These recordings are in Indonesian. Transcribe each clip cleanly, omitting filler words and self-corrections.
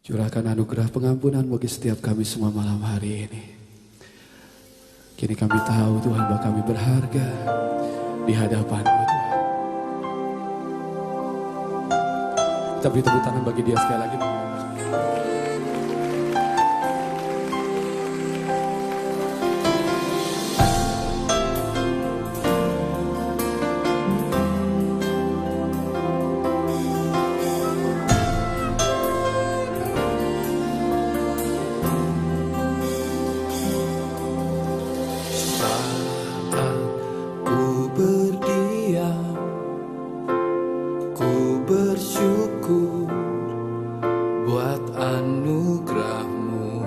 Curahkan anugerah pengampunan bagi setiap kami semua malam hari ini. Kini kami tahu Tuhan bahwa kami berharga di hadapan-Mu Tuhan. Kita beri tepuk tangan bagi Dia sekali lagi. Bersyukur buat anugerah-Mu.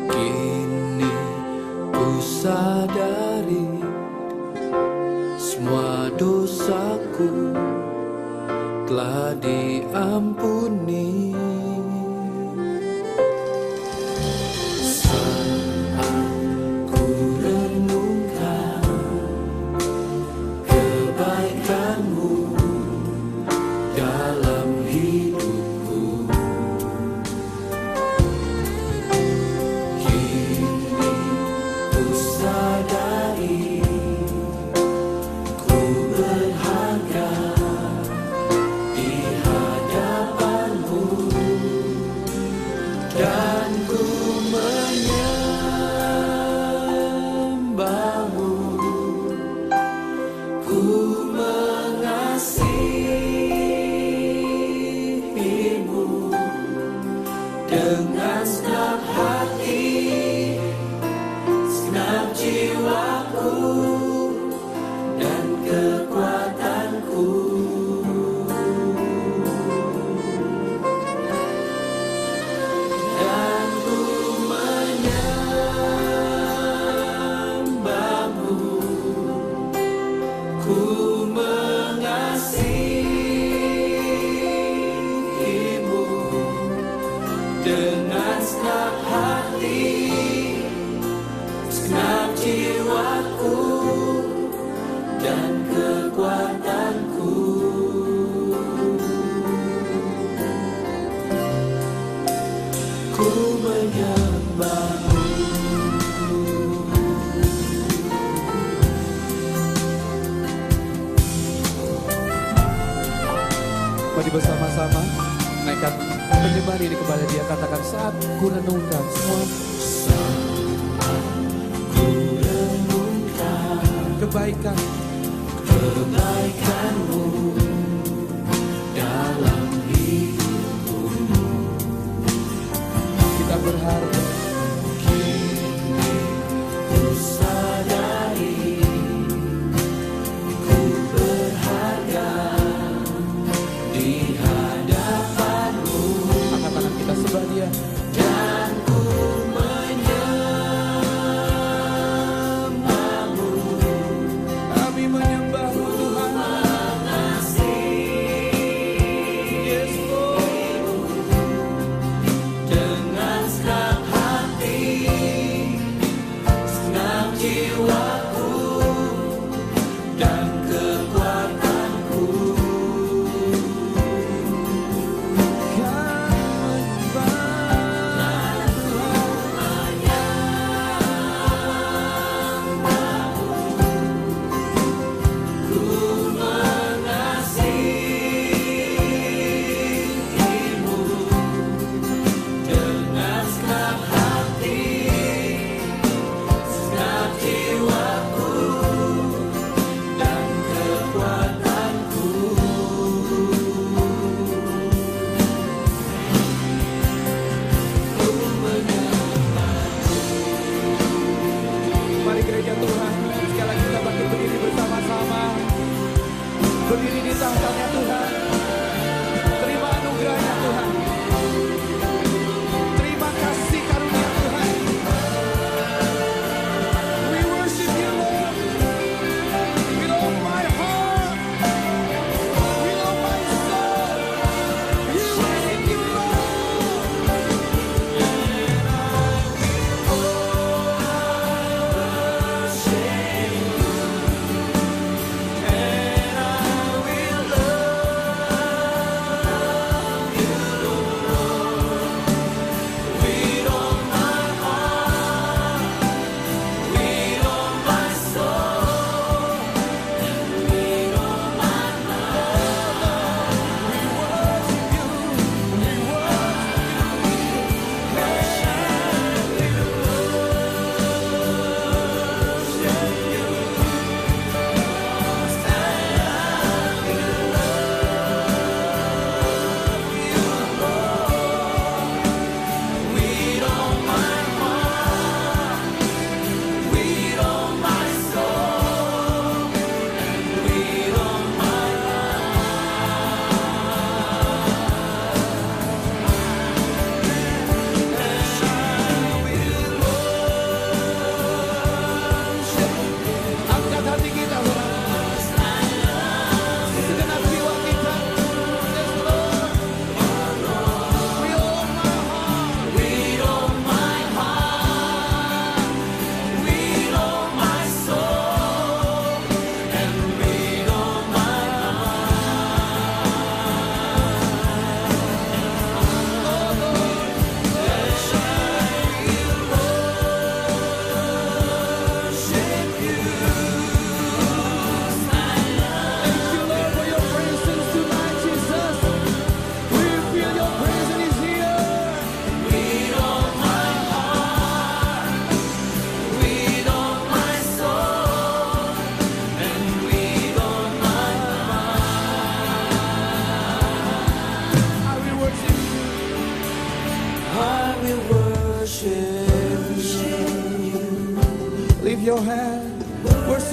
Kini ku sadari semua dosaku telah diampuni. Dengan segenap hati, segenap jiwaku, dan kekuatanku. Dan ku menyembah-Mu, ku mengasihi-Mu. Dengan segenap hati, segenap jiwaku, dan kekuatanku. Ku menyembah-Mu. Mari bersama-sama naikkan penyembah ini kepada Dia. Katakan, saat ku renungkan semua, saat ku renungkan kebaikan-Mu dalam hidupku, kita berharga. Kini ku sadari ku berharga di hadapan-Mu. Angkat tangan kita sembah Dia. Dan ku menyembah-Mu. Kami menyembah-Mu Tuhan. Yes, Lord. Dengan segenap hati, segenap jiwaku, dan kekuatanku. Mari gereja Tuhan, sekali lagi kita bangkit berdiri bersama-sama. Berdiri di tahtanya Tuhan. Terima anugerahnya Tuhan. Terima kasih karunia Tuhan. We worship You Lord. With all my heart, with all my soul, we worship You Lord. And I will love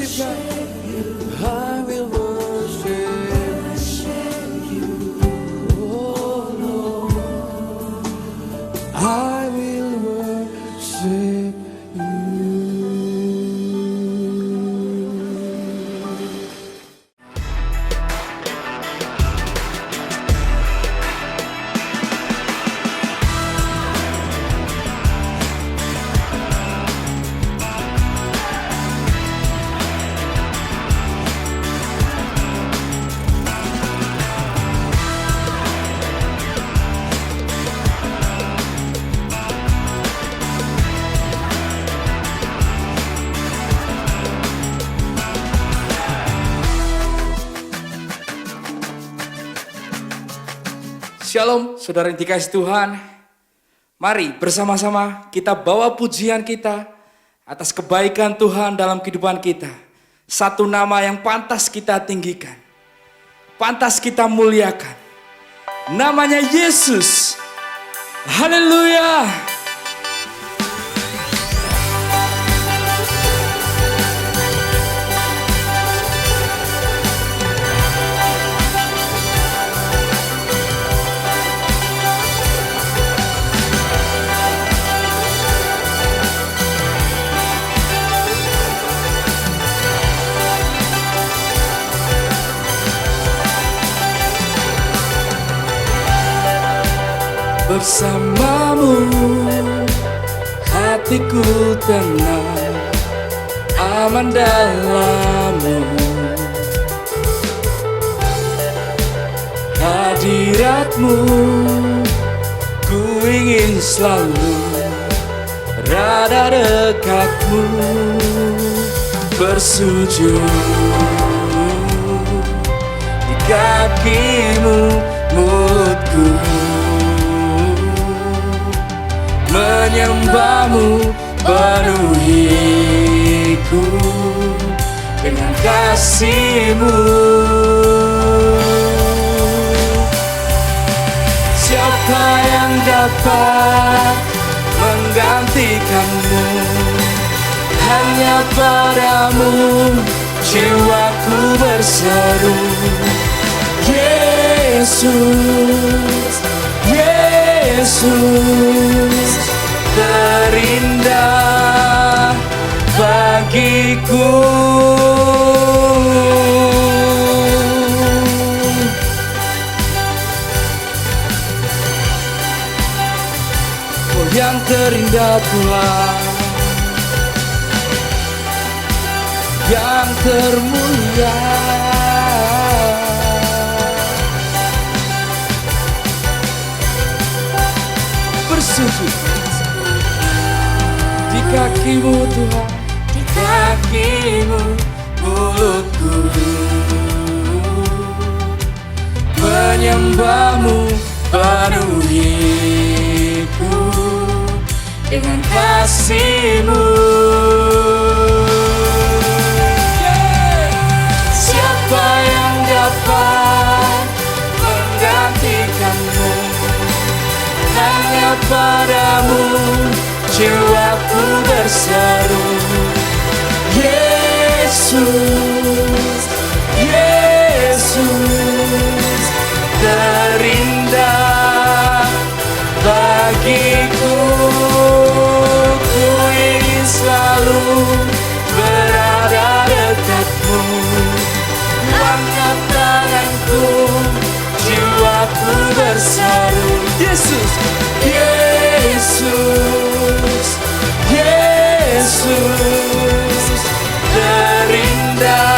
worshipkan. I will worship you. Oh Lord, I will worship you. Shalom, saudara yang dikasih Tuhan. Mari bersama-sama kita bawa pujian kita atas kebaikan Tuhan dalam kehidupan kita. Satu nama yang pantas kita tinggikan, pantas kita muliakan. Namanya Yesus. Haleluya. Bersamamu hatiku tenang, aman dalammu. Hadiratmu ku ingin selalu berada dekatmu, bersujud di kakimu, mulutku menyembahmu, penuhiku dengan kasih-Mu. Siapa yang dapat menggantikan-Mu? Hanya padamu jiwaku berseru. Yesus, Yesus, terindah bagiku. Oh, yang terindah Tuhan, yang termulia. Bersujud di kaki-Mu Tuhan, di kaki-Mu mulutku menyembah-Mu, penuhiku dengan kasih-Mu. Siapa yang dapat menggantikan-Mu? Hanya padamu jiwaku berseru. Yesus, Yesus, terindah bagiku. Ku ingin selalu berada dekat-Mu. Angkat tanganku, jiwaku berseru. Yesus, Yesus, Yesus, terindah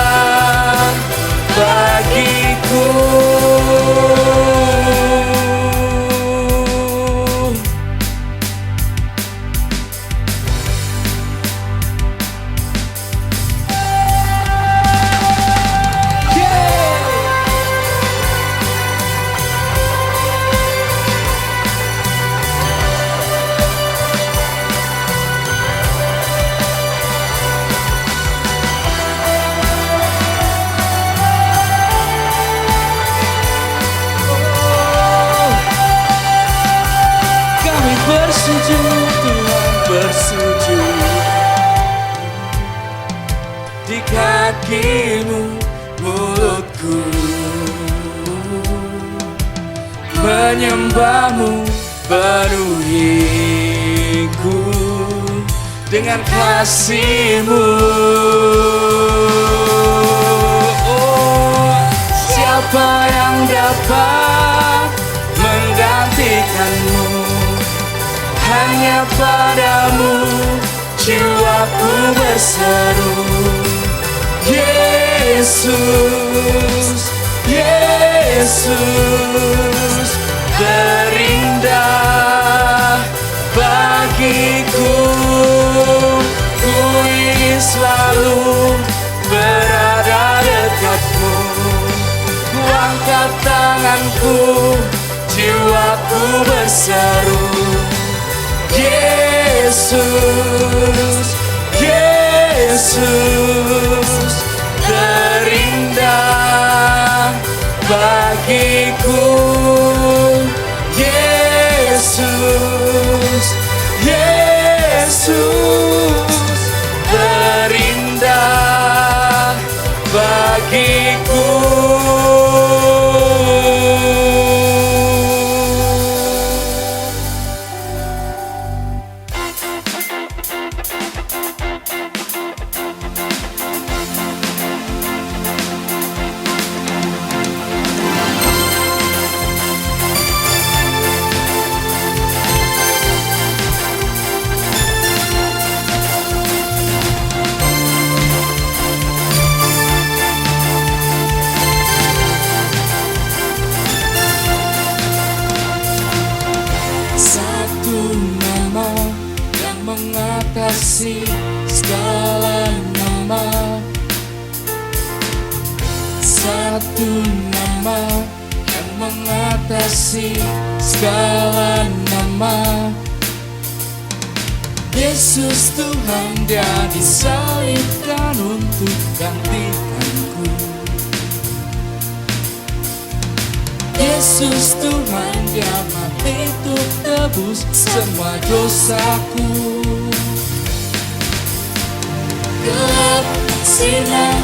bagimu mulutku, menyembahmu penuhiku dengan kasih-Mu. Oh, siapa yang dapat menggantikan-Mu? Hanya padamu jiwaku berseru. Yesus, Yesus, terindah bagiku. Ku ingin selalu berada dekat-Mu. Ku angkat tanganku, jiwaku berseru. Yesus, Yesus, terindah bagiku. Yesus, Yesus, terindah bagiku. Mengatasi segala nama, satu nama yang mengatasi segala nama. Yesus Tuhan, Dia disalibkan untuk gantikanku. Yesus Tuhan, Dia mati untuk tebus semua dosaku. Gelap sinar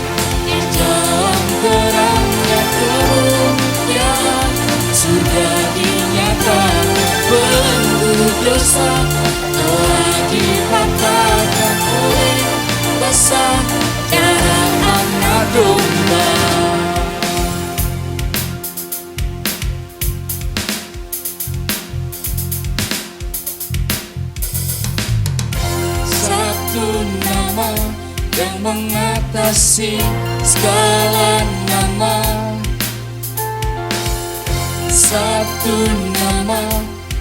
di dalam terangnya kemuliaan, surga dinyatakan, belenggu dosa telah dipatahkan oleh kuasa darah Anak Domba. Satu nama yang mengatasi segala nama, satu nama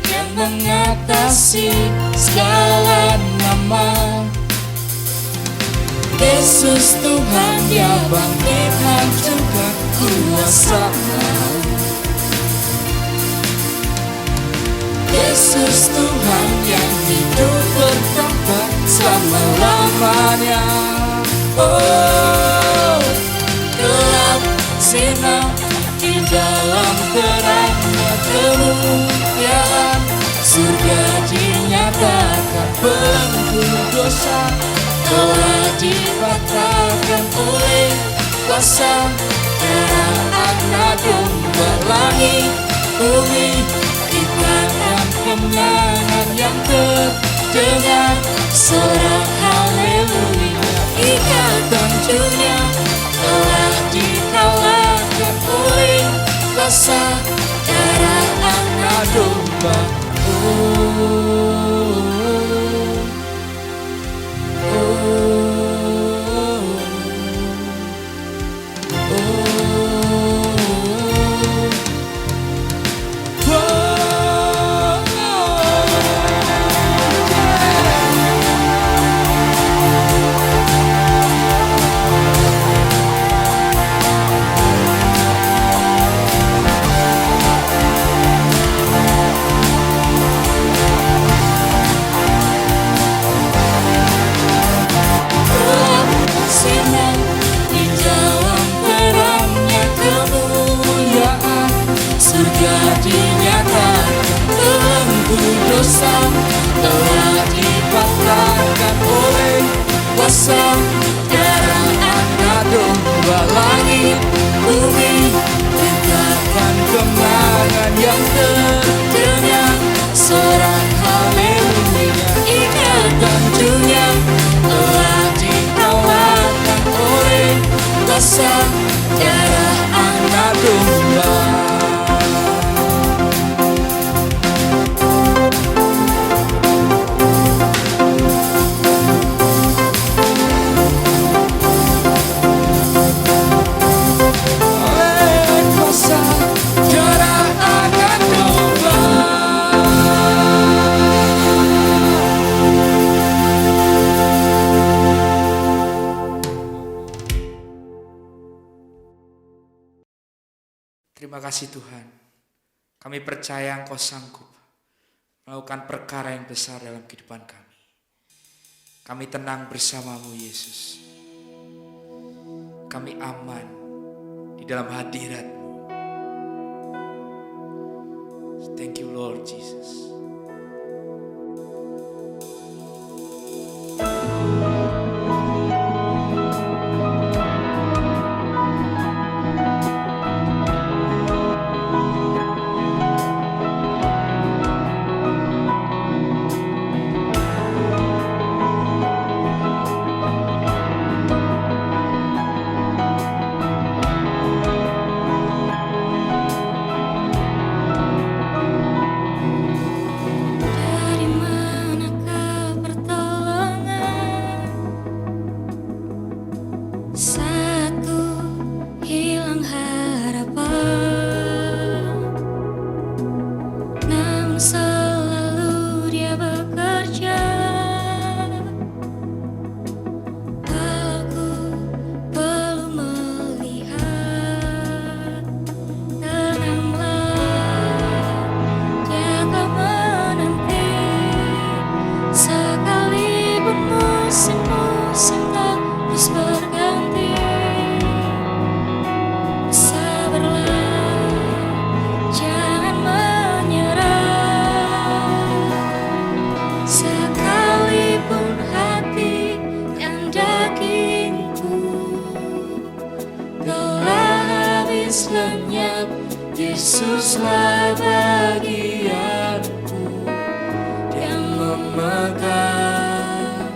yang mengatasi segala nama. Yesus Tuhan, Dia bangkit hancurkan kuasa maut. Yesus Tuhan yang hidup bertambah selama-lamanya. Oh, gelap sinar di dalam terangnya kemuliaan, surga dinyatakan, belenggu dosa telah dipatahkan oleh kuasa darah Anak Domba. Langit bumi ikatan kemenangan yang terdengar, sorak haleluya. Ikatan dunia telah dikalahkan oleh kuasa darah Anak Domba. Dosa telah dipatahkan oleh kuasa darah Anak kuasa darah anak domba. Oleh kuasa darah anak domba. Terima kasih Tuhan, kami percaya Engkau sanggup melakukan perkara yang besar dalam kehidupan kami. Kami tenang bersama-Mu Yesus. Kami aman di dalam hadirat-Mu. Thank you Lord Jesus. Dari manakah pertolongan saat ku hilang harapan? Namun selalu Dia bekerja, walau ku belum melihat. Tenanglah, Dia akan menanti, sekalipun musim-musim terus berganti. Sabarlah, jangan menyerah, sekalipun hati dan dagingku telah habis lenyap, Yesuslah bagianku yang memegang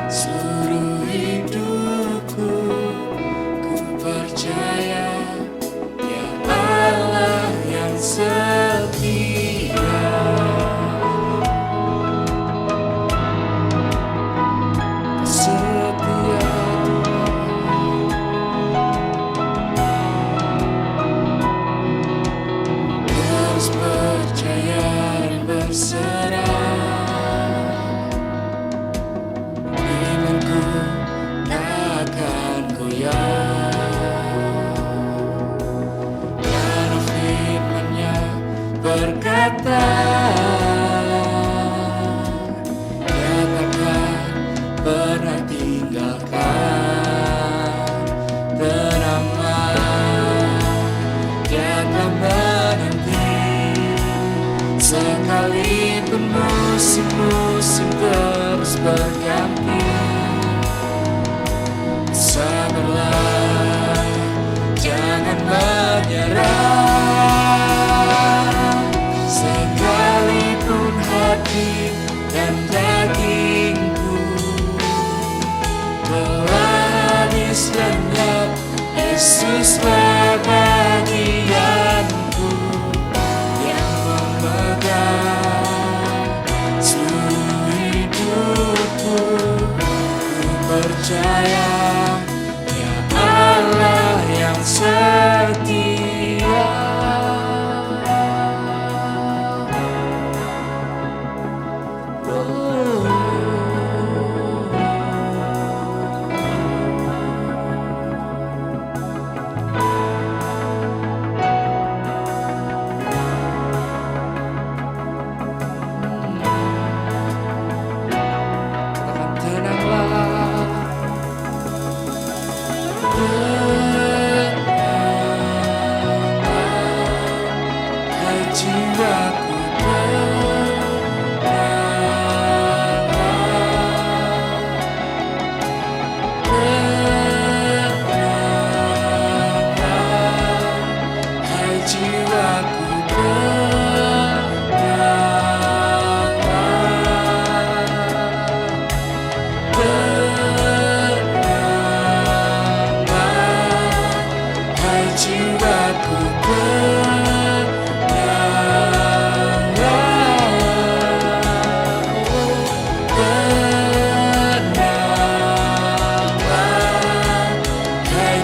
seluruh hidupku. Ku percaya Dia Allah yang setia. Setia terus percaya dan berserah. Imanku takkan goyah, karena firman-Nya berkata, Dia takkan pernah tinggalkan. Tenanglah, Dia akan menanti, sekalipun musim-musim terus berganti. Sabarlah, jangan menyerah, sekalipun hati dan dagingku telah habis lenyap, Yesuslah bagianku yang memegang seluruh hidupku. Ku percaya Dia Allah yang setia. Katakan tenanglah, tenanglah, jiwaku tenanglah,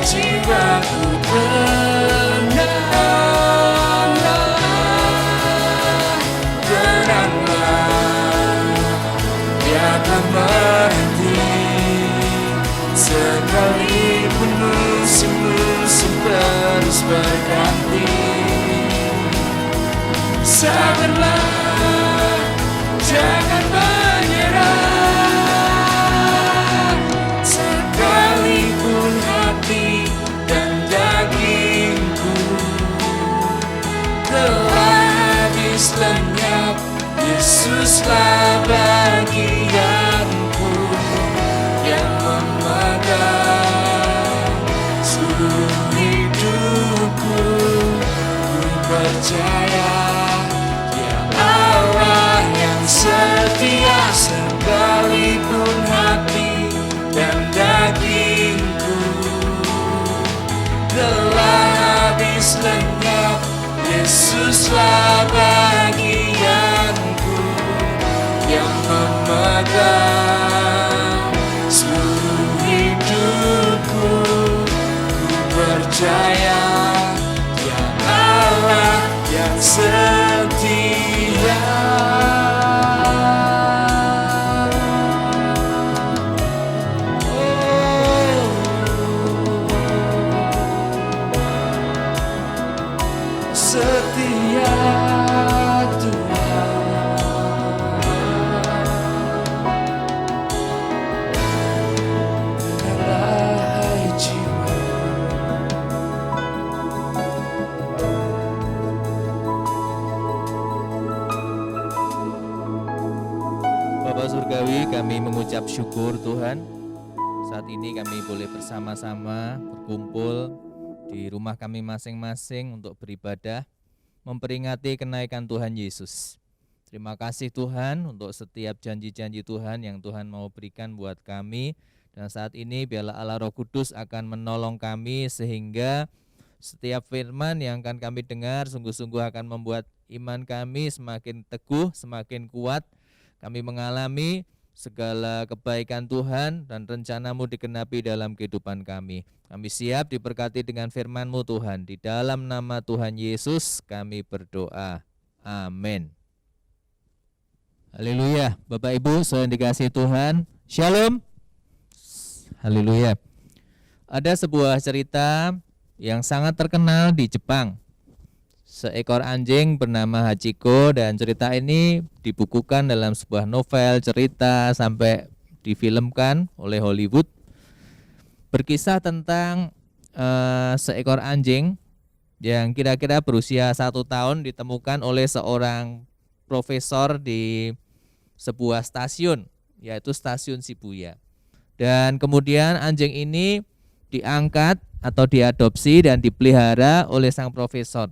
jiwaku tenanglah, biarkan berhenti. Sekalipun musim-musim terus berganti, sabarlah, jangan menyerah. Sekalipun hati dan dagingku telah habis lenyap, Yesuslah bagianku yang memegang seluruh hidupku. Ku percaya Dia Allah yang setia, sekalipun hati dan dagingku telah habis lenyap, Yesuslah bagianku yang memegang seluruh hidupku. Ku percaya Dia Allah yang setia. Setia Tuhan, hai jiwa. Bapak Surgawi, kami mengucap syukur Tuhan. Saat ini kami boleh bersama-sama berkumpul di rumah kami masing-masing untuk beribadah, memperingati kenaikan Tuhan Yesus. Terima kasih Tuhan untuk setiap janji-janji Tuhan yang Tuhan mau berikan buat kami. Dan saat ini biarlah Allah Roh Kudus akan menolong kami sehingga setiap firman yang akan kami dengar sungguh-sungguh akan membuat iman kami semakin teguh, semakin kuat. Kami mengalami segala kebaikan Tuhan dan rencana-Mu digenapi dalam kehidupan kami. Kami siap diberkati dengan firman-Mu Tuhan. Di dalam nama Tuhan Yesus kami berdoa. Amin. Haleluya. Bapak Ibu, saudara dikasihi Tuhan. Shalom. Haleluya. Ada sebuah cerita yang sangat terkenal di Jepang. Seekor anjing bernama Hachiko, dan cerita ini dibukukan dalam sebuah novel cerita sampai difilmkan oleh Hollywood. Berkisah tentang seekor anjing yang kira-kira berusia 1 tahun ditemukan oleh seorang profesor di sebuah stasiun, yaitu stasiun Shibuya. Dan kemudian anjing ini diangkat atau diadopsi dan dipelihara oleh sang profesor.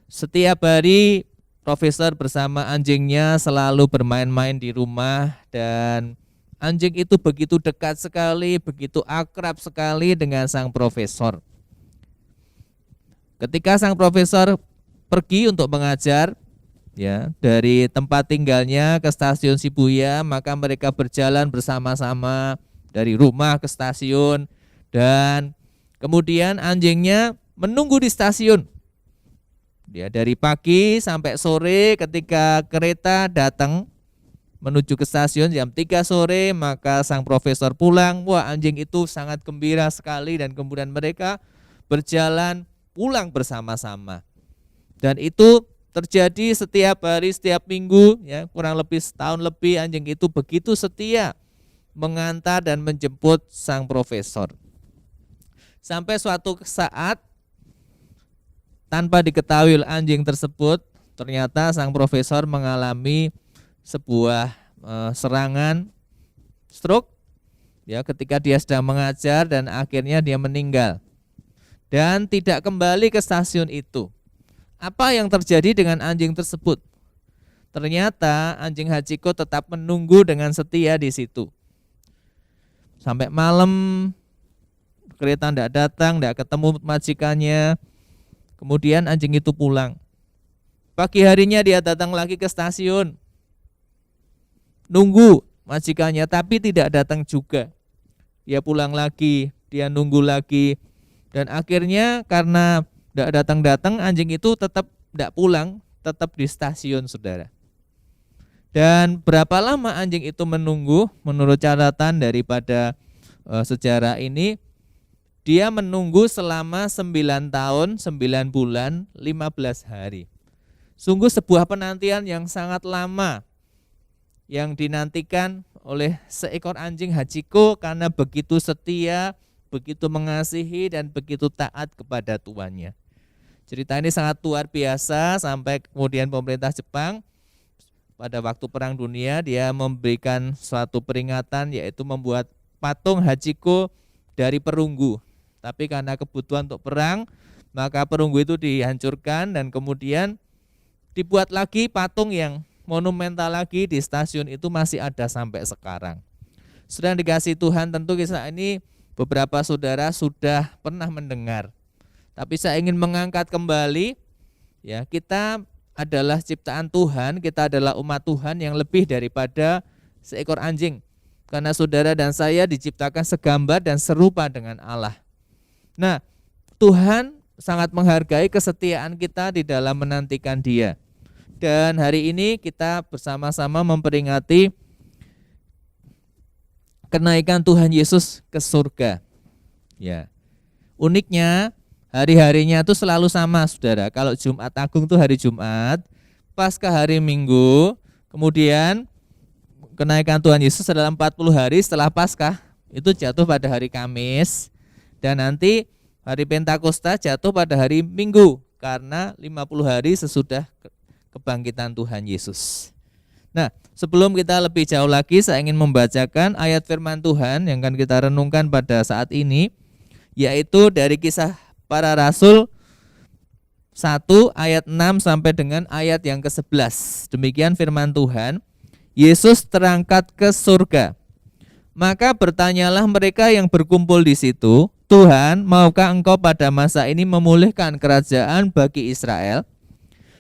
Setiap hari profesor bersama anjingnya selalu bermain-main di rumah, dan anjing itu begitu dekat sekali, begitu akrab sekali dengan sang profesor. Ketika sang profesor pergi untuk mengajar, ya, dari tempat tinggalnya ke stasiun Shibuya, maka mereka berjalan bersama-sama dari rumah ke stasiun, dan kemudian anjingnya menunggu di stasiun. Dia dari pagi sampai sore, ketika kereta datang menuju ke stasiun jam 3 sore, maka sang profesor pulang. Wah, anjing itu sangat gembira sekali, dan kemudian mereka berjalan pulang bersama-sama. Dan itu terjadi setiap hari, setiap minggu, ya, kurang lebih setahun lebih anjing itu begitu setia mengantar dan menjemput sang profesor. Sampai suatu saat, tanpa diketahui anjing tersebut, ternyata sang profesor mengalami sebuah serangan stroke, ya, ketika dia sedang mengajar, dan akhirnya dia meninggal dan tidak kembali ke stasiun itu. Apa yang terjadi dengan anjing tersebut? Ternyata anjing Hachiko tetap menunggu dengan setia di situ. Sampai malam kereta tidak datang, tidak ketemu majikannya. Kemudian anjing itu pulang. Pagi harinya dia datang lagi ke stasiun, nunggu majikannya, tapi tidak datang juga. Dia pulang lagi dia nunggu lagi. Dan akhirnya karena tidak datang-datang, anjing itu tetap tidak pulang, tetap di stasiun, saudara. Dan berapa lama anjing itu menunggu? Menurut catatan daripada sejarah ini, dia menunggu selama 9 tahun, 9 bulan, 15 hari. Sungguh sebuah penantian yang sangat lama yang dinantikan oleh seekor anjing Hachiko karena begitu setia, begitu mengasihi, dan begitu taat kepada tuannya. Cerita ini sangat luar biasa sampai kemudian pemerintah Jepang pada waktu Perang Dunia dia memberikan suatu peringatan, yaitu membuat patung Hachiko dari perunggu. Tapi karena kebutuhan untuk perang, maka perunggu itu dihancurkan dan kemudian dibuat lagi patung yang monumental lagi di stasiun itu, masih ada sampai sekarang. Sudah dikasih Tuhan, tentu kisah ini beberapa saudara sudah pernah mendengar. Tapi saya ingin mengangkat kembali, ya, kita adalah ciptaan Tuhan, kita adalah umat Tuhan yang lebih daripada seekor anjing. Karena saudara dan saya diciptakan segambar dan serupa dengan Allah. Nah, Tuhan sangat menghargai kesetiaan kita di dalam menantikan Dia. Dan hari ini kita bersama-sama memperingati kenaikan Tuhan Yesus ke surga. Ya. Uniknya hari-harinya itu selalu sama, saudara. Kalau Jumat Agung itu hari Jumat, Paskah hari Minggu, kemudian kenaikan Tuhan Yesus adalah 40 hari setelah Paskah, itu jatuh pada hari Kamis, dan nanti hari Pentakosta jatuh pada hari Minggu karena 50 hari sesudah kebangkitan Tuhan Yesus. Nah, sebelum kita lebih jauh lagi, saya ingin membacakan ayat firman Tuhan yang akan kita renungkan pada saat ini, yaitu dari Kisah Para Rasul 1 ayat 6 sampai dengan ayat yang ke-11. Demikian firman Tuhan. Yesus terangkat ke surga. Maka bertanyalah mereka yang berkumpul di situ, Tuhan, maukah engkau pada masa ini memulihkan kerajaan bagi Israel?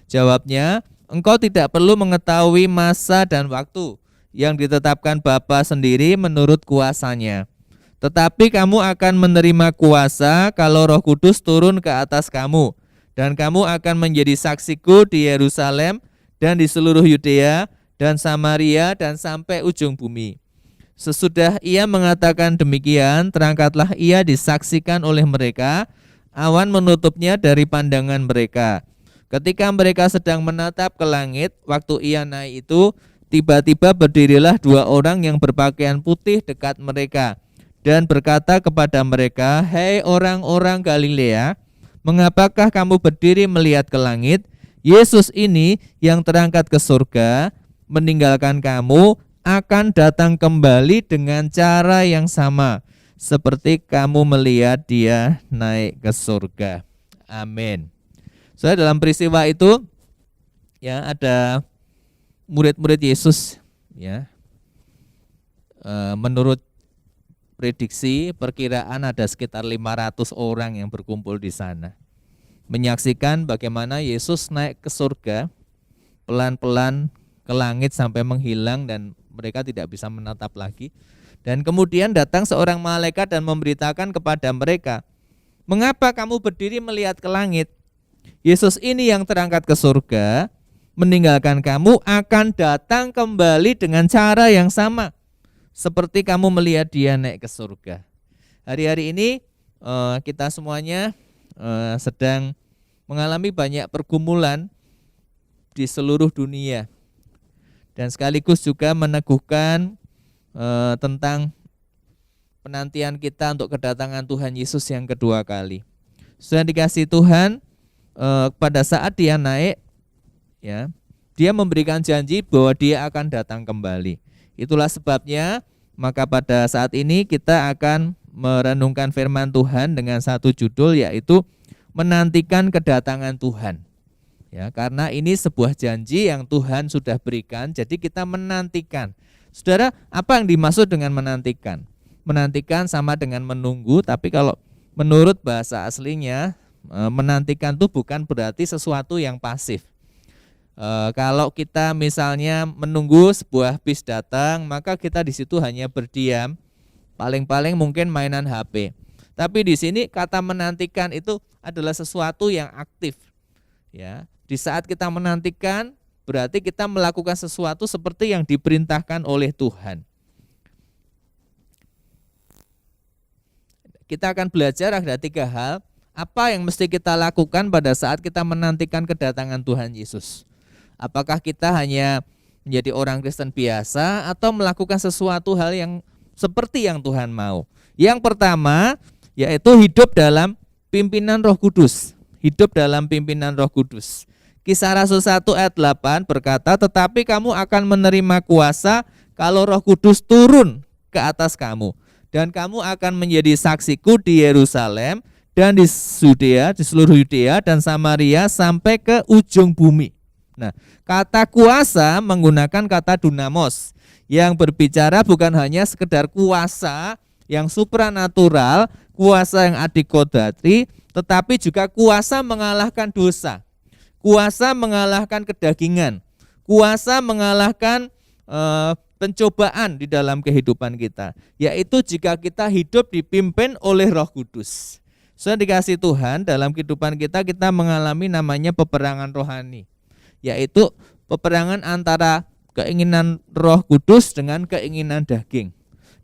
Jawabnya, engkau tidak perlu mengetahui masa dan waktu yang ditetapkan Bapa sendiri menurut kuasanya. Tetapi kamu akan menerima kuasa kalau Roh Kudus turun ke atas kamu, dan kamu akan menjadi saksiku di Yerusalem dan di seluruh Yudea dan Samaria dan sampai ujung bumi. Sesudah ia mengatakan demikian, terangkatlah ia disaksikan oleh mereka, awan menutupnya dari pandangan mereka. Ketika mereka sedang menatap ke langit, waktu ia naik itu, tiba-tiba berdirilah 2 orang yang berpakaian putih dekat mereka, dan berkata kepada mereka, "Hei orang-orang Galilea, mengapakah kamu berdiri melihat ke langit? Yesus ini yang terangkat ke surga, meninggalkan kamu, akan datang kembali dengan cara yang sama, seperti kamu melihat dia naik ke surga." Amin. So, dalam peristiwa itu, ya, ada murid-murid Yesus, ya. Menurut prediksi, perkiraan ada sekitar 500 orang yang berkumpul di sana, menyaksikan bagaimana Yesus naik ke surga, pelan-pelan ke langit sampai menghilang dan mereka tidak bisa menatap lagi. Dan kemudian datang seorang malaikat dan memberitakan kepada mereka, "Mengapa kamu berdiri melihat ke langit? Yesus ini yang terangkat ke surga, meninggalkan kamu, akan datang kembali dengan cara yang sama, seperti kamu melihat dia naik ke surga." Hari-hari ini kita semuanya sedang mengalami banyak pergumulan di seluruh dunia, dan sekaligus juga meneguhkan tentang penantian kita untuk kedatangan Tuhan Yesus yang kedua kali. Sudah dikasih Tuhan, pada saat dia naik, ya, dia memberikan janji bahwa dia akan datang kembali. Itulah sebabnya maka pada saat ini kita akan merenungkan firman Tuhan dengan satu judul, yaitu menantikan kedatangan Tuhan. Ya, karena ini sebuah janji yang Tuhan sudah berikan, jadi kita menantikan. Saudara, apa yang dimaksud dengan menantikan? Menantikan sama dengan menunggu, tapi kalau menurut bahasa aslinya, menantikan itu bukan berarti sesuatu yang pasif. Kalau kita misalnya menunggu sebuah bis datang, maka kita di situ hanya berdiam, paling-paling mungkin mainan HP. Tapi di sini kata menantikan itu adalah sesuatu yang aktif. Ya, di saat kita menantikan berarti kita melakukan sesuatu seperti yang diperintahkan oleh Tuhan. Kita akan belajar ada 3 hal apa yang mesti kita lakukan pada saat kita menantikan kedatangan Tuhan Yesus. Apakah kita hanya menjadi orang Kristen biasa atau melakukan sesuatu hal yang seperti yang Tuhan mau. Yang pertama yaitu hidup dalam pimpinan Roh Kudus. Hidup dalam pimpinan Roh Kudus. Kisah Rasul 1 ayat 8 berkata, tetapi kamu akan menerima kuasa kalau Roh Kudus turun ke atas kamu. Dan kamu akan menjadi saksiku di Yerusalem dan di Yudea, di seluruh Yudea dan Samaria sampai ke ujung bumi. Nah, kata kuasa menggunakan kata dunamos yang berbicara bukan hanya sekedar kuasa yang supranatural, kuasa yang adikodrati, tetapi juga kuasa mengalahkan dosa, kuasa mengalahkan kedagingan, kuasa mengalahkan pencobaan di dalam kehidupan kita, yaitu jika kita hidup dipimpin oleh Roh Kudus. Sudah dikasih Tuhan, dalam kehidupan kita mengalami namanya peperangan rohani, yaitu peperangan antara keinginan Roh Kudus dengan keinginan daging.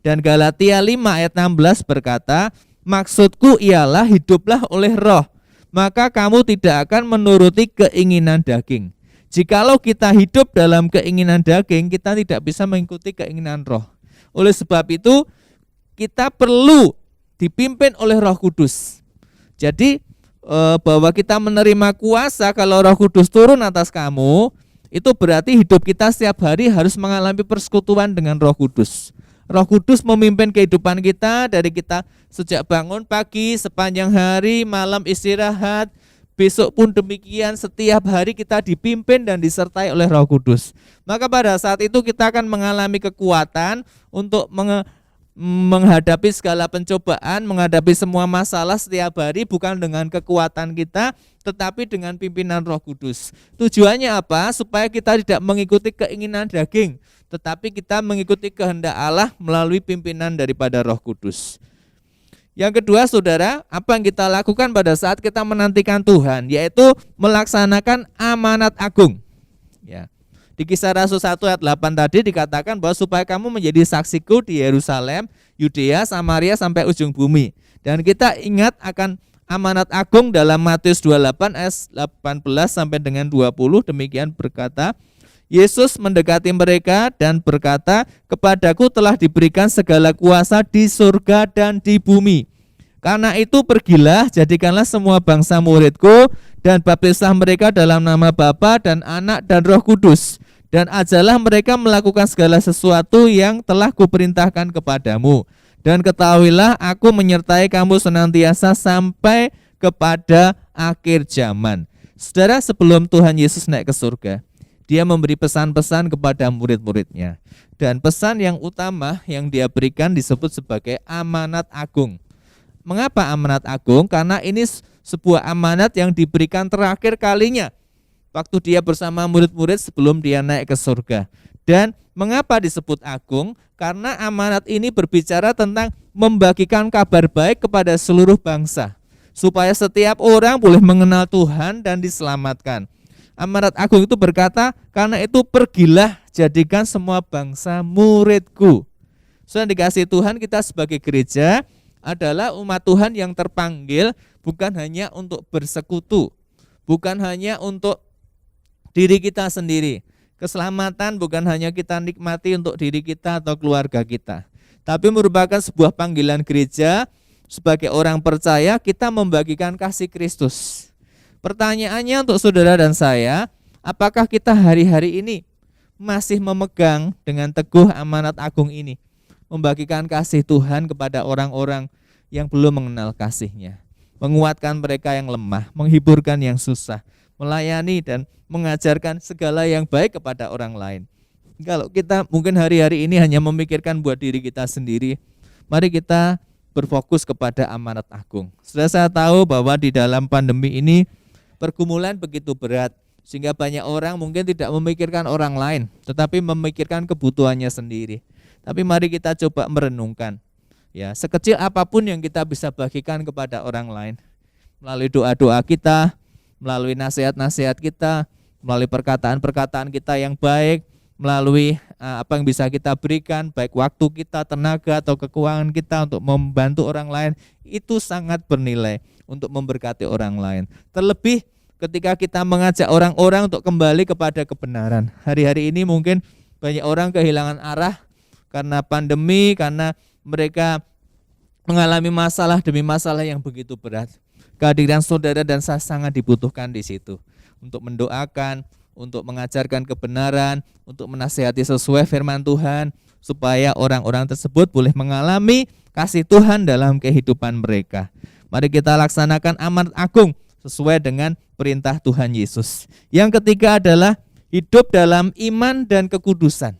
Dan Galatia 5 ayat 16 berkata, maksudku ialah hiduplah oleh Roh, maka kamu tidak akan menuruti keinginan daging. Jikalau kita hidup dalam keinginan daging, kita tidak bisa mengikuti keinginan Roh. Oleh sebab itu, kita perlu dipimpin oleh Roh Kudus. Jadi bahwa kita menerima kuasa kalau Roh Kudus turun atas kamu, itu berarti hidup kita setiap hari harus mengalami persekutuan dengan Roh Kudus. Roh Kudus memimpin kehidupan kita dari kita sejak bangun pagi, sepanjang hari, malam istirahat, besok pun demikian, setiap hari kita dipimpin dan disertai oleh Roh Kudus. Maka pada saat itu kita akan mengalami kekuatan untuk menghadapi segala pencobaan, menghadapi semua masalah setiap hari, bukan dengan kekuatan kita, tetapi dengan pimpinan Roh Kudus. Tujuannya apa? Supaya kita tidak mengikuti keinginan daging, tetapi kita mengikuti kehendak Allah melalui pimpinan daripada Roh Kudus. Yang kedua, saudara, apa yang kita lakukan pada saat kita menantikan Tuhan, yaitu melaksanakan amanat agung. Ya. Di Kisah Rasul 1 ayat 8 tadi dikatakan bahwa supaya kamu menjadi saksiku di Yerusalem, Yudea, Samaria sampai ujung bumi. Dan kita ingat akan amanat agung dalam Matius 28 ayat 18 sampai dengan 20, demikian berkata, Yesus mendekati mereka dan berkata, kepadaku telah diberikan segala kuasa di surga dan di bumi. Karena itu pergilah, jadikanlah semua bangsa muridku, dan baptislah mereka dalam nama Bapa dan Anak dan Roh Kudus. Dan ajarlah mereka melakukan segala sesuatu yang telah kuperintahkan kepadamu. Dan ketahuilah aku menyertai kamu senantiasa sampai kepada akhir zaman. Saudara, sebelum Tuhan Yesus naik ke surga, Dia memberi pesan-pesan kepada murid-muridnya. Dan pesan yang utama yang Dia berikan disebut sebagai amanat agung. Mengapa amanat agung? Karena ini sebuah amanat yang diberikan terakhir kalinya waktu Dia bersama murid-murid sebelum Dia naik ke surga. Dan mengapa disebut agung? Karena amanat ini berbicara tentang membagikan kabar baik kepada seluruh bangsa, supaya setiap orang boleh mengenal Tuhan dan diselamatkan. Amanat agung itu berkata, karena itu pergilah, jadikan semua bangsa muridku. Sudah dikasih Tuhan, kita sebagai gereja adalah umat Tuhan yang terpanggil bukan hanya untuk bersekutu, bukan hanya untuk diri kita sendiri. Keselamatan bukan hanya kita nikmati untuk diri kita atau keluarga kita, tapi merupakan sebuah panggilan gereja sebagai orang percaya kita membagikan kasih Kristus. Pertanyaannya untuk saudara dan saya, apakah kita hari-hari ini masih memegang dengan teguh amanat agung ini, membagikan kasih Tuhan kepada orang-orang yang belum mengenal kasih-Nya, menguatkan mereka yang lemah, menghiburkan yang susah, melayani dan mengajarkan segala yang baik kepada orang lain. Kalau kita mungkin hari-hari ini hanya memikirkan buat diri kita sendiri, mari kita berfokus kepada amanat agung. Sudah saya tahu bahwa di dalam pandemi ini pergumulan begitu berat, sehingga banyak orang mungkin tidak memikirkan orang lain, tetapi memikirkan kebutuhannya sendiri. Tapi mari kita coba merenungkan, Ya, sekecil apapun yang kita bisa bagikan kepada orang lain, melalui doa-doa kita, melalui nasihat-nasihat kita, melalui perkataan-perkataan kita yang baik, melalui apa yang bisa kita berikan, baik waktu kita, tenaga atau keuangan kita untuk membantu orang lain, itu sangat bernilai untuk memberkati orang lain. Terlebih ketika kita mengajak orang-orang untuk kembali kepada kebenaran. Hari-hari ini mungkin banyak orang kehilangan arah karena pandemi, karena mereka mengalami masalah demi masalah yang begitu berat. Kehadiran saudara dan saya sangat dibutuhkan di situ untuk mendoakan, untuk mengajarkan kebenaran, untuk menasihati sesuai firman Tuhan, supaya orang-orang tersebut boleh mengalami kasih Tuhan dalam kehidupan mereka. Mari kita laksanakan amanat agung sesuai dengan perintah Tuhan Yesus. Yang ketiga adalah hidup dalam iman dan kekudusan.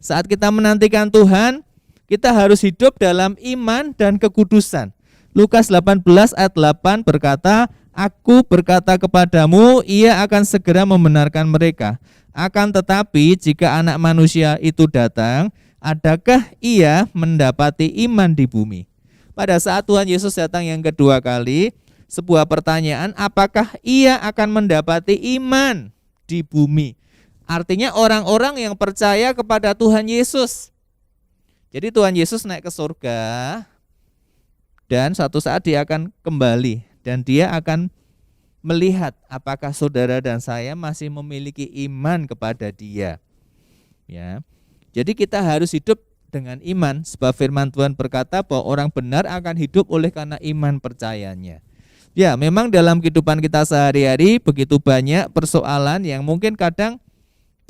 Saat kita menantikan Tuhan, kita harus hidup dalam iman dan kekudusan. Lukas 18 ayat 8 berkata, Aku berkata kepadamu, ia akan segera membenarkan mereka. Akan tetapi jika anak manusia itu datang, adakah ia mendapati iman di bumi? Pada saat Tuhan Yesus datang yang kedua kali, sebuah pertanyaan, apakah ia akan mendapati iman di bumi? Artinya orang-orang yang percaya kepada Tuhan Yesus. Jadi Tuhan Yesus naik ke surga dan suatu saat dia akan kembali dan dia akan melihat apakah saudara dan saya masih memiliki iman kepada dia. Ya. Jadi kita harus hidup dengan iman, sebab firman Tuhan berkata bahwa orang benar akan hidup oleh karena iman percayanya. Ya, memang dalam kehidupan kita sehari-hari begitu banyak persoalan yang mungkin kadang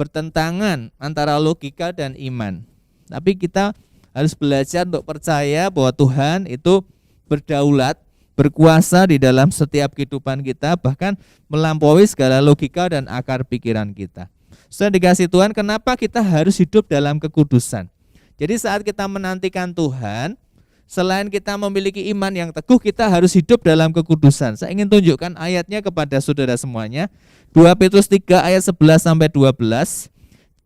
bertentangan antara logika dan iman. Tapi kita harus belajar untuk percaya bahwa Tuhan itu berdaulat, berkuasa di dalam setiap kehidupan kita, bahkan melampaui segala logika dan akar pikiran kita. Sudah dikasih Tuhan, kenapa kita harus hidup dalam kekudusan? Jadi saat kita menantikan Tuhan, selain kita memiliki iman yang teguh, kita harus hidup dalam kekudusan. Saya ingin tunjukkan ayatnya kepada saudara semuanya. 2 Petrus 3 ayat 11-12.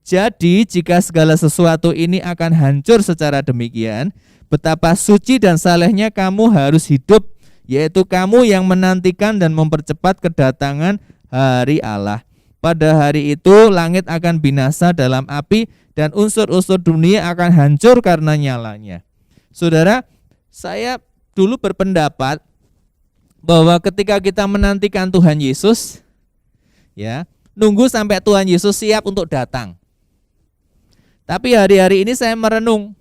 Jadi jika segala sesuatu ini akan hancur secara demikian, betapa suci dan salehnya kamu harus hidup, yaitu kamu yang menantikan dan mempercepat kedatangan hari Allah. Pada hari itu langit akan binasa dalam api dan unsur-unsur dunia akan hancur karena nyalanya. Saudara, saya dulu berpendapat bahwa ketika kita menantikan Tuhan Yesus, ya, nunggu sampai Tuhan Yesus siap untuk datang. Tapi hari-hari ini saya merenung,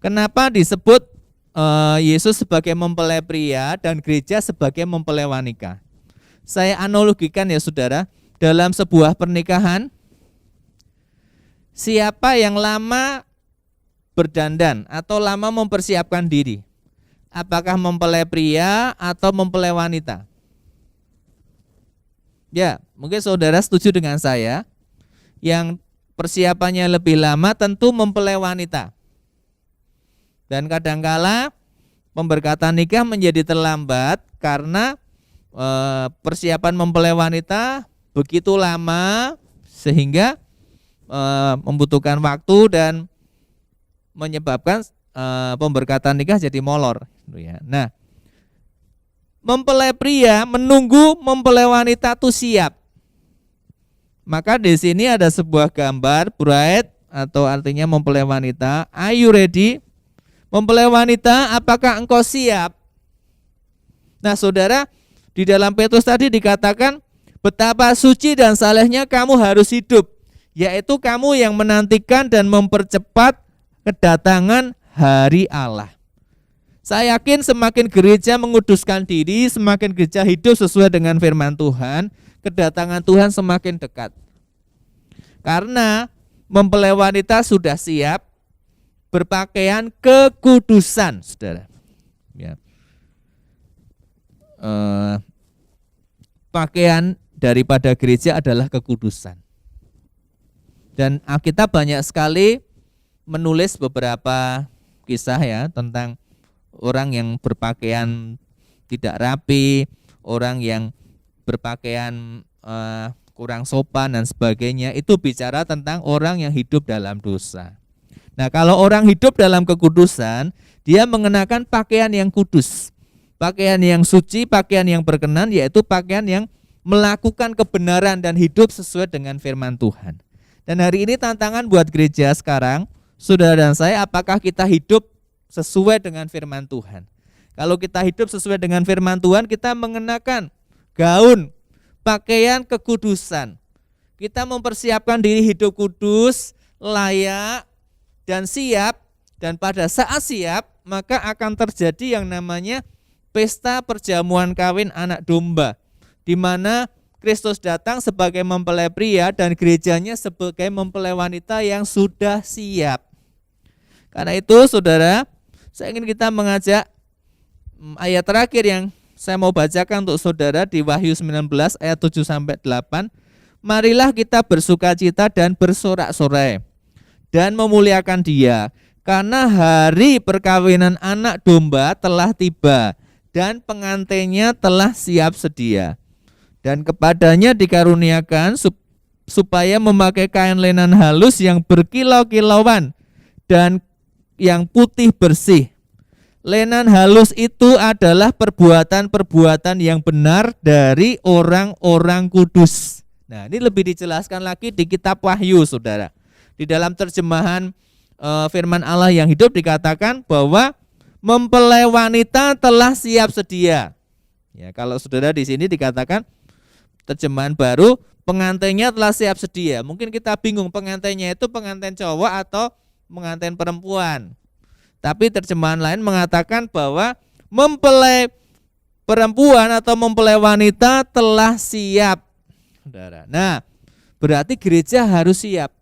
kenapa disebut Yesus sebagai mempelai pria dan gereja sebagai mempelai wanita. Saya analogikan ya saudara, dalam sebuah pernikahan, siapa yang lama berdandan atau lama mempersiapkan diri? Apakah mempelai pria atau mempelai wanita? Ya, mungkin saudara setuju dengan saya, yang persiapannya lebih lama tentu mempelai wanita. Dan kadangkala pemberkatan nikah menjadi terlambat karena persiapan mempelai wanita begitu lama sehingga membutuhkan waktu dan menyebabkan pemberkatan nikah jadi molor. Nah, mempelai pria menunggu mempelai wanita itu siap. Maka di sini ada sebuah gambar bride atau artinya mempelai wanita. Are you ready? Mempelai wanita, apakah engkau siap? Nah, saudara, di dalam Petrus tadi dikatakan betapa suci dan salehnya kamu harus hidup, yaitu kamu yang menantikan dan mempercepat kedatangan hari Allah. Saya yakin semakin gereja menguduskan diri, semakin gereja hidup sesuai dengan firman Tuhan, kedatangan Tuhan semakin dekat. Karena mempelai wanita sudah siap berpakaian kekudusan, saudara. Ya. Pakaian daripada gereja adalah kekudusan. Dan Alkitab banyak sekali menulis beberapa kisah ya tentang orang yang berpakaian tidak rapi, orang yang berpakaian kurang sopan dan sebagainya. Itu bicara tentang orang yang hidup dalam dosa. Nah, kalau orang hidup dalam kekudusan, dia mengenakan pakaian yang kudus, pakaian yang suci, pakaian yang berkenan, yaitu pakaian yang melakukan kebenaran dan hidup sesuai dengan firman Tuhan. Dan hari ini tantangan buat gereja sekarang, saudara dan saya, apakah kita hidup sesuai dengan firman Tuhan? Kalau kita hidup sesuai dengan firman Tuhan, kita mengenakan gaun, pakaian kekudusan. Kita mempersiapkan diri hidup kudus, layak, dan siap. Dan pada saat siap, maka akan terjadi yang namanya pesta perjamuan kawin anak domba, di mana Kristus datang sebagai mempelai pria dan gerejanya sebagai mempelai wanita yang sudah siap. Karena itu saudara, saya ingin kita mengajak ayat terakhir yang saya mau bacakan untuk saudara di Wahyu 19 ayat 7-8. Marilah kita bersukacita dan bersorak-sorai dan memuliakan Dia, karena hari perkawinan anak domba telah tiba dan pengantinnya telah siap sedia. Dan kepadanya dikaruniakan supaya memakai kain lenan halus yang berkilau-kilauan dan yang putih bersih. Lenan halus itu adalah perbuatan-perbuatan yang benar dari orang-orang kudus. Nah, ini lebih dijelaskan lagi di kitab Wahyu, saudara. Di dalam terjemahan firman Allah yang hidup dikatakan bahwa mempelai wanita telah siap sedia. Ya, kalau saudara di sini dikatakan terjemahan baru, pengantinnya telah siap sedia. Mungkin kita bingung pengantinnya itu pengantin cowok atau pengantin perempuan. Tapi terjemahan lain mengatakan bahwa mempelai perempuan atau mempelai wanita telah siap. Saudara. Nah, berarti gereja harus siap.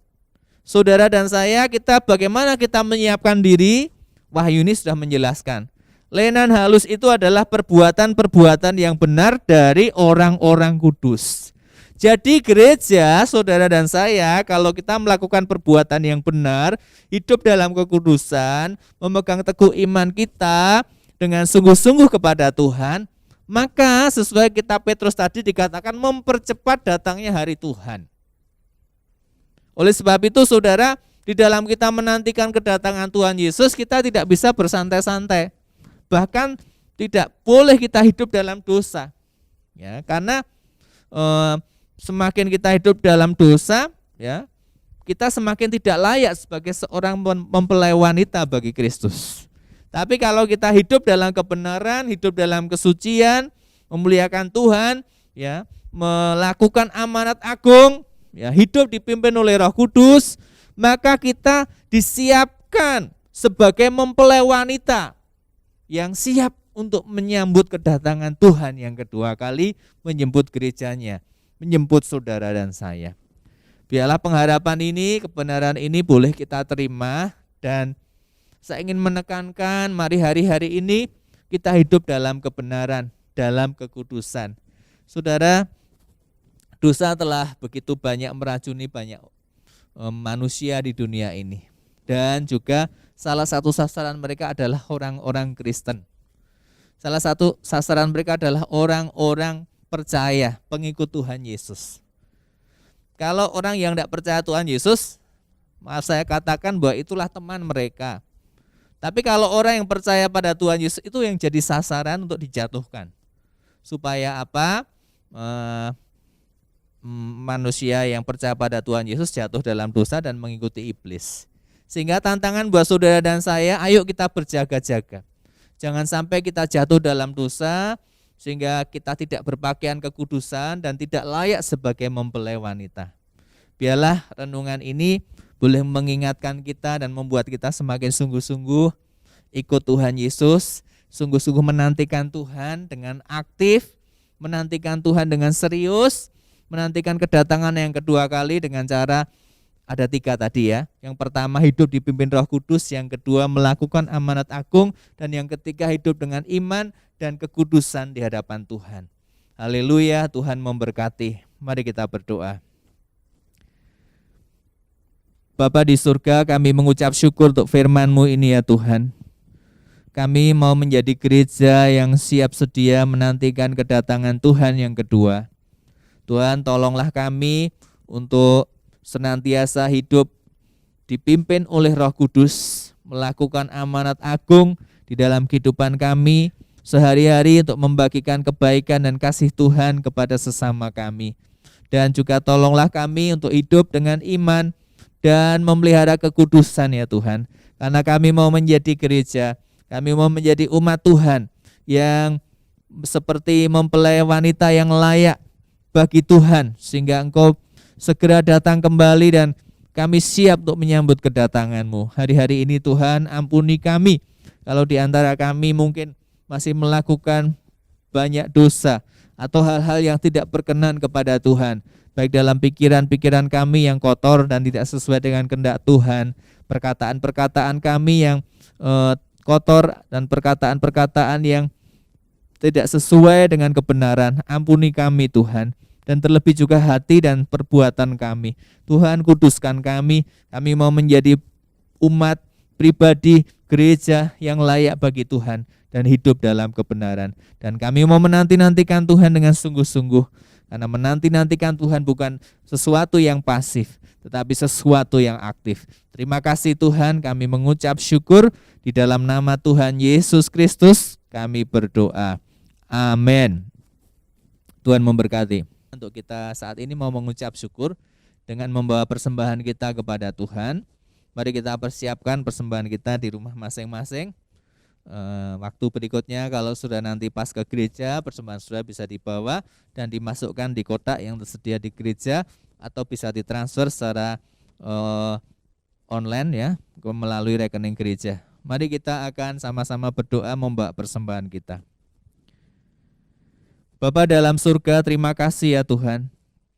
Saudara dan saya, bagaimana kita menyiapkan diri? Wahyu ini sudah menjelaskan. Lenan halus itu adalah perbuatan-perbuatan yang benar dari orang-orang kudus. Jadi gereja, saudara dan saya, kalau kita melakukan perbuatan yang benar, hidup dalam kekudusan, memegang teguh iman kita dengan sungguh-sungguh kepada Tuhan, maka sesuai kitab Petrus tadi dikatakan mempercepat datangnya hari Tuhan. Oleh sebab itu saudara, di dalam kita menantikan kedatangan Tuhan Yesus, kita tidak bisa bersantai-santai. Bahkan tidak boleh kita hidup dalam dosa. Ya, karena semakin kita hidup dalam dosa, ya, kita semakin tidak layak sebagai seorang mempelai wanita bagi Kristus. Tapi kalau kita hidup dalam kebenaran, hidup dalam kesucian, memuliakan Tuhan, ya, melakukan amanat agung, ya, hidup dipimpin oleh Roh Kudus, maka kita disiapkan sebagai mempelai wanita yang siap untuk menyambut kedatangan Tuhan yang kedua kali, menjemput gerejanya, menjemput saudara dan saya. Biarlah pengharapan ini, kebenaran ini boleh kita terima, dan saya ingin menekankan mari hari-hari ini kita hidup dalam kebenaran, dalam kekudusan. Saudara, dosa telah begitu banyak meracuni banyak manusia di dunia ini. Dan juga salah satu sasaran mereka adalah orang-orang Kristen. Salah satu sasaran mereka adalah orang-orang percaya, pengikut Tuhan Yesus. Kalau orang yang tidak percaya Tuhan Yesus, maaf saya katakan bahwa itulah teman mereka. Tapi kalau orang yang percaya pada Tuhan Yesus, itu yang jadi sasaran untuk dijatuhkan. Supaya apa? Manusia yang percaya pada Tuhan Yesus jatuh dalam dosa dan mengikuti iblis. Sehingga tantangan buat saudara dan saya, ayo kita berjaga-jaga. Jangan sampai kita jatuh dalam dosa sehingga kita tidak berpakaian kekudusan dan tidak layak sebagai mempelai wanita. Biarlah renungan ini boleh mengingatkan kita dan membuat kita semakin sungguh-sungguh ikut Tuhan Yesus, sungguh-sungguh menantikan Tuhan dengan aktif, menantikan Tuhan dengan serius, menantikan kedatangan yang kedua kali dengan cara ada 3 tadi ya. Yang pertama hidup dipimpin Roh Kudus, yang kedua melakukan amanat agung, dan yang ketiga hidup dengan iman dan kekudusan di hadapan Tuhan. Haleluya, Tuhan memberkati. Mari kita berdoa. Bapa di surga, kami mengucap syukur untuk firman-Mu ini ya Tuhan. Kami mau menjadi gereja yang siap sedia menantikan kedatangan Tuhan yang kedua. Tuhan, tolonglah kami untuk senantiasa hidup dipimpin oleh Roh Kudus, melakukan amanat agung di dalam kehidupan kami sehari-hari untuk membagikan kebaikan dan kasih Tuhan kepada sesama kami. Dan juga tolonglah kami untuk hidup dengan iman dan memelihara kekudusan ya Tuhan. Karena kami mau menjadi gereja, kami mau menjadi umat Tuhan yang seperti mempelai wanita yang layak bagi Tuhan, sehingga Engkau segera datang kembali dan kami siap untuk menyambut kedatangan-Mu. Hari-hari ini Tuhan, ampuni kami kalau di antara kami mungkin masih melakukan banyak dosa atau hal-hal yang tidak berkenan kepada Tuhan, baik dalam pikiran-pikiran kami yang kotor dan tidak sesuai dengan kehendak Tuhan, perkataan-perkataan kami yang kotor dan perkataan-perkataan yang tidak sesuai dengan kebenaran. Ampuni kami Tuhan, dan terlebih juga hati dan perbuatan kami. Tuhan, kuduskan kami mau menjadi umat pribadi gereja yang layak bagi Tuhan dan hidup dalam kebenaran. Dan kami mau menanti-nantikan Tuhan dengan sungguh-sungguh, karena menanti-nantikan Tuhan bukan sesuatu yang pasif, tetapi sesuatu yang aktif. Terima kasih Tuhan, kami mengucap syukur di dalam nama Tuhan Yesus Kristus kami berdoa. Amin. Tuhan memberkati. Untuk kita saat ini mau mengucap syukur dengan membawa persembahan kita kepada Tuhan. Mari kita persiapkan persembahan kita di rumah masing-masing. Waktu berikutnya kalau sudah nanti pas ke gereja, persembahan sudah bisa dibawa dan dimasukkan di kotak yang tersedia di gereja, atau bisa ditransfer secara online ya, melalui rekening gereja. Mari kita akan sama-sama berdoa membawa persembahan kita. Bapa dalam surga, terima kasih ya Tuhan.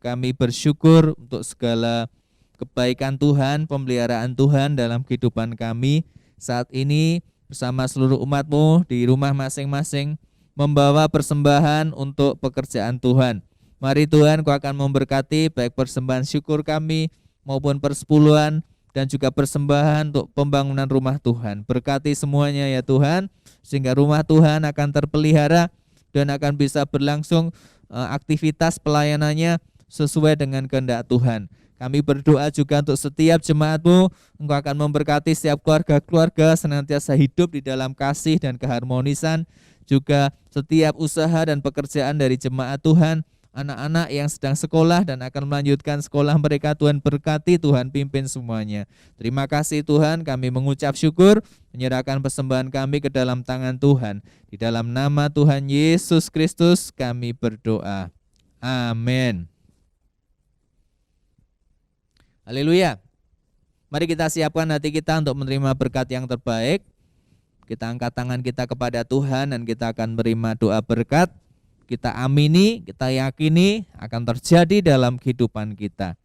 Kami bersyukur untuk segala kebaikan Tuhan, pemeliharaan Tuhan dalam kehidupan kami. Saat ini bersama seluruh umat-Mu di rumah masing-masing membawa persembahan untuk pekerjaan Tuhan. Mari Tuhan, Kau akan memberkati baik persembahan syukur kami maupun persepuluhan dan juga persembahan untuk pembangunan rumah Tuhan. Berkati semuanya ya Tuhan, sehingga rumah Tuhan akan terpelihara dan akan bisa berlangsung aktivitas pelayanannya sesuai dengan kehendak Tuhan. Kami berdoa juga untuk setiap jemaat-Mu, Engkau akan memberkati setiap keluarga-keluarga senantiasa hidup di dalam kasih dan keharmonisan. Juga setiap usaha dan pekerjaan dari jemaat Tuhan, anak-anak yang sedang sekolah dan akan melanjutkan sekolah mereka, Tuhan berkati, Tuhan pimpin semuanya. Terima kasih Tuhan, kami mengucap syukur, menyerahkan persembahan kami ke dalam tangan Tuhan. Di dalam nama Tuhan Yesus Kristus kami berdoa. Amin. Haleluya. Mari kita siapkan hati kita untuk menerima berkat yang terbaik. Kita angkat tangan kita kepada Tuhan dan kita akan menerima doa berkat. Kita amini, kita yakini akan terjadi dalam kehidupan kita.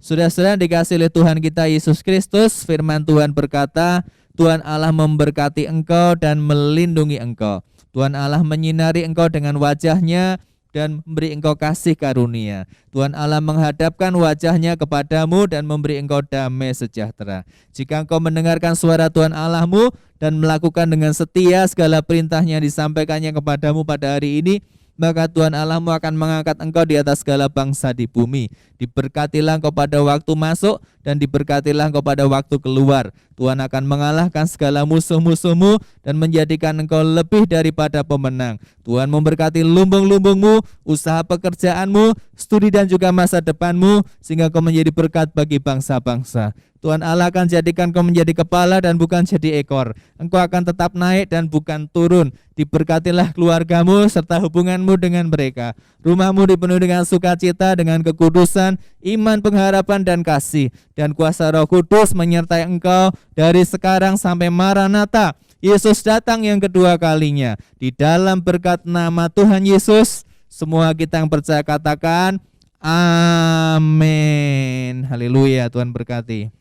Saudara-saudara dikasihi oleh Tuhan kita Yesus Kristus, firman Tuhan berkata, Tuhan Allah memberkati engkau dan melindungi engkau. Tuhan Allah menyinari engkau dengan wajah-Nya dan memberi engkau kasih karunia. Tuhan Allah menghadapkan wajah-Nya kepadamu dan memberi engkau damai sejahtera. Jika engkau mendengarkan suara Tuhan Allahmu dan melakukan dengan setia segala perintah-Nya disampaikannya kepadamu pada hari ini, maka Tuhan Allahmu akan mengangkat engkau di atas segala bangsa di bumi. Diberkatilah engkau pada waktu masuk dan diberkatilah engkau pada waktu keluar. Tuhan akan mengalahkan segala musuh-musuhmu dan menjadikan engkau lebih daripada pemenang. Tuhan memberkati lumbung-lumbungmu, usaha pekerjaanmu, studi dan juga masa depanmu, sehingga kau menjadi berkat bagi bangsa-bangsa. Tuhan Allah akan jadikan kau menjadi kepala dan bukan jadi ekor. Engkau akan tetap naik dan bukan turun. Diberkatilah keluargamu serta hubunganmu dengan mereka. Rumahmu dipenuhi dengan sukacita, dengan kekudusan, iman, pengharapan, dan kasih. Dan kuasa Roh Kudus menyertai engkau dari sekarang sampai Maranatha. Yesus datang yang kedua kalinya. Di dalam berkat nama Tuhan Yesus, semua kita yang percaya katakan, amin. Haleluya, Tuhan berkati.